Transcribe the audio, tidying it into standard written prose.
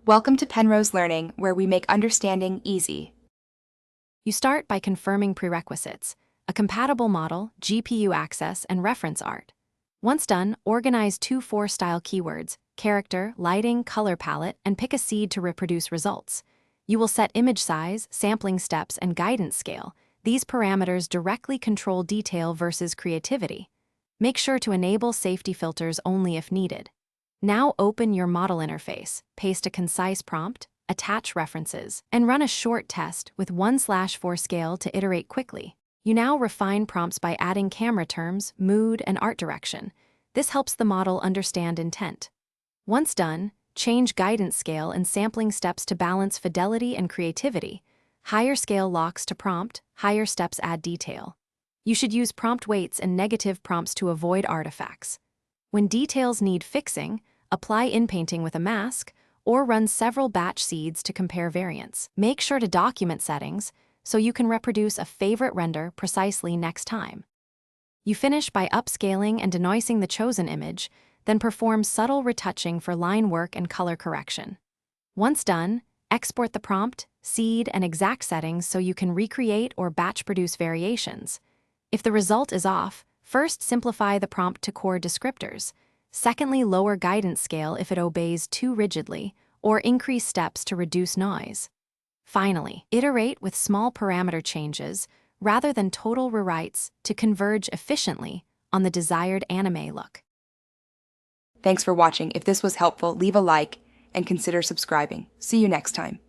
Welcome to Penrose Learning, where we make understanding easy. You start by confirming prerequisites: a compatible model, GPU access, and reference art. Once done, organize 2-4 style keywords: character, lighting, color palette, and pick a seed to reproduce results. You will set image size, sampling steps, and guidance scale. These parameters directly control detail versus creativity. Make sure to enable safety filters only if needed. Now open your model interface, paste a concise prompt, attach references, and run a short test with 1/4 scale to iterate quickly. You now refine prompts by adding camera terms, mood, and art direction. This helps the model understand intent. Once done, change guidance scale and sampling steps to balance fidelity and creativity. Higher scale locks to prompt, higher steps add detail. You should use prompt weights and negative prompts to avoid artifacts. When details need fixing, apply inpainting with a mask or run several batch seeds to compare variants. Make sure to document settings so you can reproduce a favorite render precisely next time. You finish by upscaling and denoising the chosen image, then perform subtle retouching for line work and color correction. Once done, export the prompt, seed, and exact settings so you can recreate or batch produce variations. If the result is off, first simplify the prompt to core descriptors. Secondly, lower guidance scale if it obeys too rigidly, or increase steps to reduce noise. Finally, iterate with small parameter changes rather than total rewrites to converge efficiently on the desired anime look. Thanks for watching. If this was helpful, leave a like and consider subscribing. See you next time.